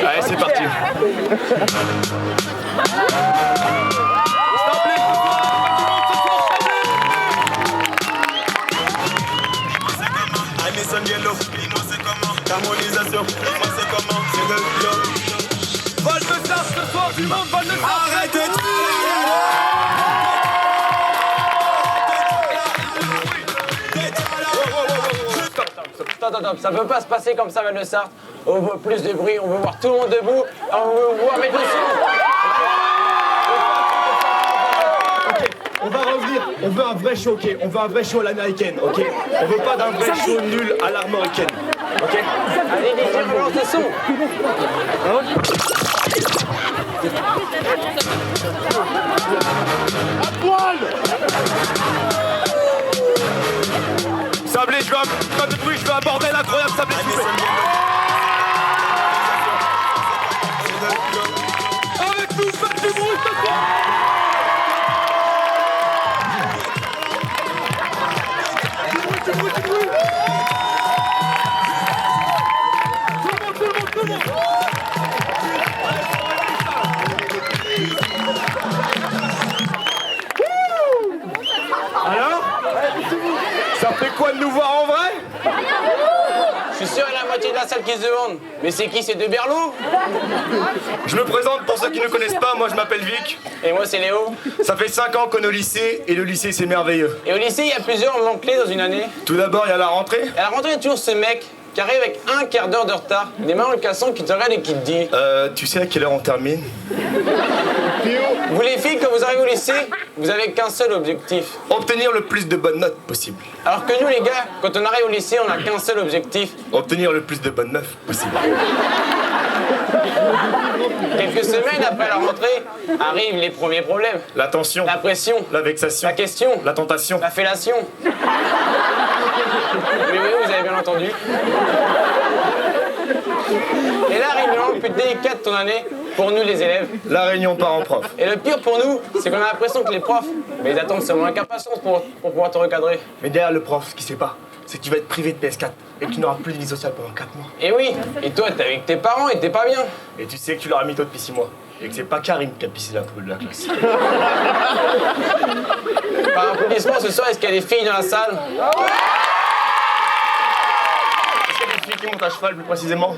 Allez, c'est parti. Yellow, dis-moi c'est comment, harmonisation, dis-moi c'est comment, c'est le flow. Vol de star ce soir, du monde, vol de star. Arrête de Stop, ça peut pas se passer comme ça, Val de Sarthe. On veut plus de bruit, on veut voir tout le monde debout, on veut voir mettre le son. On va revenir, on veut un vrai show, ok? On veut un vrai show à l'américaine, ok? On veut pas d'un vrai show nul à l'armoricaine, ok? Allez, les tirs, relance le son. À poil! Sablé, je veux pas de bruit, je veux un bordel incroyable, Sablé, s'il vous plaît. Avec nous, faites du bruit ce soir! Alors? Ça fait quoi de nous voir en vrai? Je suis sûr, il y a la moitié de la salle qui se demande. Mais c'est qui ces deux berlots? Je me présente pour ceux qui ne connaissent pas, moi je m'appelle Vic. Et moi, c'est Léo. Ça fait 5 ans qu'on est au lycée et le lycée c'est merveilleux. Et au lycée, il y a plusieurs moments clés dans une année. Tout d'abord, il y a la rentrée. Et à la rentrée, il y a toujours ce mec qui arrive avec un quart d'heure de retard, des mains en le cassant, qui te regarde et qui te dit Tu sais à quelle heure on termine? Vous les filles, quand vous arrivez au lycée, vous avez qu'un seul objectif. Obtenir le plus de bonnes notes possible. Alors que nous, les gars, quand on arrive au lycée, on n'a qu'un seul objectif. Obtenir le plus de bonnes meufs possible. Quelques semaines après la rentrée, arrivent les premiers problèmes. La tension. La pression. La vexation. La question. La tentation. La fellation. Mais oui, vous avez bien entendu. Et là arrive le moment le plus délicat de ton année, pour nous les élèves. La réunion parents-prof. Et le pire pour nous, c'est qu'on a l'impression que les profs, mais ils attendent seulement avec impatience pour pouvoir te recadrer. Mais derrière le prof, ce qu'il sait pas, c'est que tu vas être privé de PS4 et que tu n'auras plus de vie sociale pendant 4 mois. Et oui, et toi t'es avec tes parents et t'es pas bien. Et tu sais que tu leur as mis toi depuis 6 mois. Et que c'est pas Karim qui a pissé la poubelle de la classe. Par applaudissement ce soir, est-ce qu'il y a des filles dans la salle? Est-ce qu'il y a des filles qui montent à cheval plus précisément?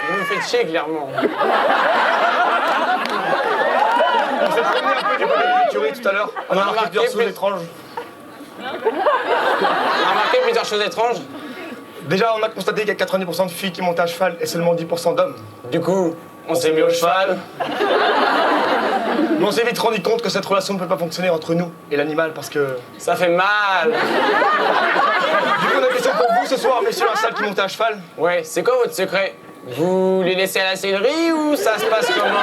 Vous nous faites chier clairement. On s'est promené un peu du côté des écuries tout à l'heure. On a remarqué plusieurs choses étranges. On a remarqué plusieurs choses étranges. Déjà, on a constaté qu'il y a 90% de filles qui montent à cheval et seulement 10% d'hommes. Du coup, on s'est mis au cheval. Mais on s'est vite rendu compte que cette relation ne peut pas fonctionner entre nous et l'animal parce que... Ça fait mal. Du coup, on a une question pour vous ce soir, messieurs dans la salle qui montent à cheval. Ouais, c'est quoi votre secret? Vous les laissez à la sellerie ou ça se passe comment?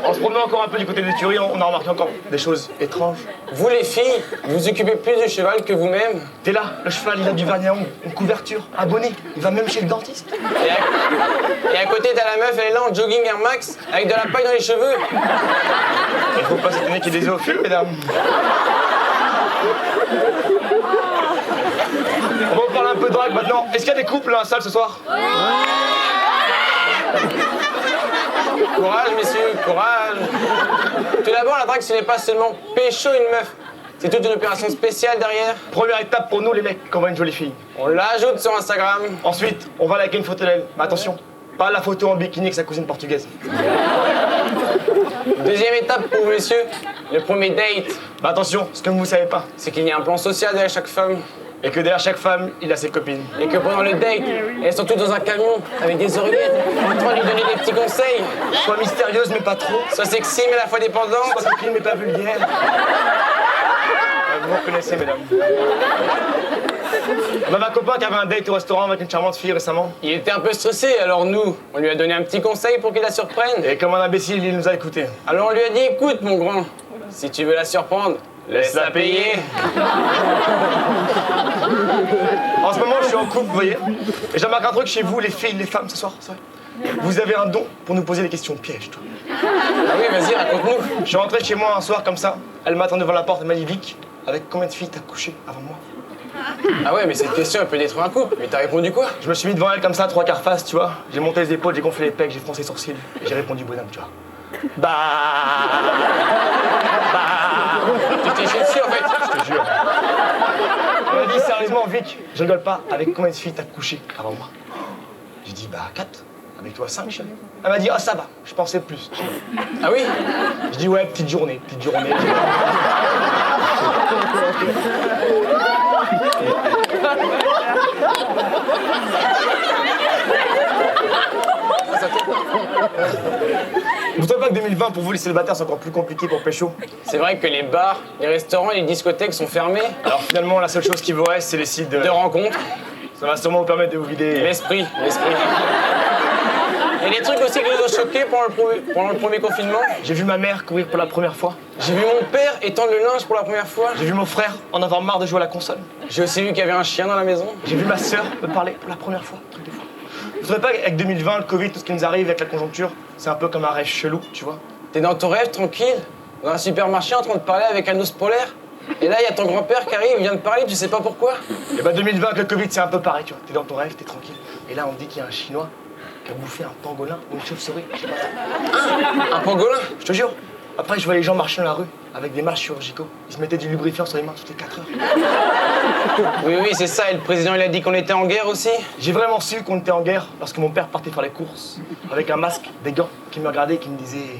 En se promenant encore un peu du côté des tueries, on a remarqué encore des choses étranges. Vous les filles, vous occupez plus de cheval que vous-même. T'es là, le cheval, il a du vernis à ongles, une couverture, un bonnet, il va même chez le dentiste. Et à côté, t'as la meuf, elle est là en jogging Air Max, avec de la paille dans les cheveux. Il faut pas s'étonner qu'il y ait des zoophiles, mesdames. On va parler un peu de drague maintenant. Est-ce qu'il y a des couples dans la salle ce soir? Courage, messieurs, courage. Tout d'abord, la drague, ce n'est pas seulement pécho une meuf. C'est toute une opération spéciale derrière. Première étape pour nous les mecs, quand on voit une jolie fille. On l'ajoute sur Instagram. Ensuite, on va liker une photo d'elle. Mais attention, pas la photo en bikini avec sa cousine portugaise. Deuxième étape pour vous, messieurs, le premier date. Mais attention, ce que vous ne savez pas, C'est qu'il y a un plan social derrière chaque femme. et que derrière chaque femme, il a ses copines. Et que pendant le date, elles sont toutes dans un camion avec des oreillettes en train de lui donner des petits conseils. Soit mystérieuse mais pas trop, Soit sexy mais à la fois dépendante. soit copine mais pas vulgaire. Vous reconnaissez, mesdames. On avait un copain qui avait un date au restaurant avec une charmante fille récemment. Il était un peu stressé, alors nous, on lui a donné un petit conseil pour qu'il la surprenne. Et comme un imbécile, il nous a écoutés. Alors on lui a dit, écoute mon grand, si tu veux la surprendre, laisse-la payer. En ce moment, je suis en couple, vous voyez. Et j'ai remarqué un truc chez vous, les filles, les femmes, ce soir. C'est vrai. Vous avez un don pour nous poser des questions pièges, toi. Ah oui, vas-y, raconte-nous. Je suis rentré chez moi un soir comme ça. Elle m'attend devant la porte, elle m'a dit Vic, avec combien de filles t'as couché avant moi? Ah ouais, mais cette question, elle peut détruire un couple. Mais t'as répondu quoi? Je me suis mis devant elle comme ça, 3/4 face, tu vois. J'ai monté les épaules, j'ai gonflé les pecs, j'ai froncé les sourcils. Et j'ai répondu bonhomme, tu vois. Bah. Tu t'es chié dessus, en fait. Je te jure. Elle m'a dit sérieusement, Vic, je rigole pas, avec combien de filles t'as couché avant moi? J'ai dit, bah 4. Avec toi 5, Michel. Elle m'a dit, ah ça va, je pensais plus. Ah oui? Je dis, ouais, petite journée, petite journée. Vous trouvez pas que 2020, pour vous les célibataires, c'est encore plus compliqué pour pécho? C'est vrai que les bars, les restaurants et les discothèques sont fermés. Alors finalement, la seule chose qui vous reste, c'est les sites De rencontres, Ça va sûrement vous permettre de vous vider. l'esprit. Et les trucs aussi qui nous ont choqués pendant le premier confinement. J'ai vu ma mère courir pour la première fois. J'ai vu mon père étendre le linge pour la première fois. J'ai vu mon frère en avoir marre de jouer à la console. J'ai aussi vu qu'il y avait un chien dans la maison. J'ai vu ma sœur me parler pour la première fois. Truc de fou. Vous trouvez pas qu'avec 2020, le Covid, tout ce qui nous arrive avec la conjoncture, c'est un peu comme un rêve chelou, tu vois? T'es dans ton rêve, tranquille, dans un supermarché en train de parler avec un ours polaire. Et là, il y a ton grand-père qui arrive, il vient de parler, tu sais pas pourquoi. Et bah 2020 avec le Covid, c'est un peu pareil, tu vois. T'es dans ton rêve, t'es tranquille. Et là, on me dit qu'il y a un Chinois qui a bouffé un pangolin ou une chauve-souris, je sais pas. Un pangolin. Je te jure. Après, je vois les gens marcher dans la rue avec des masques chirurgicaux. Ils se mettaient du lubrifiant sur les mains toutes les 4 heures. Oui, c'est ça, et le président, il a dit qu'on était en guerre aussi. J'ai vraiment su qu'on était en guerre lorsque mon père partait faire les courses avec un masque, des gants, qui me regardaient et qui me disaient...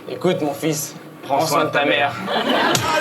Écoute, mon fils, prends soin de ta mère. À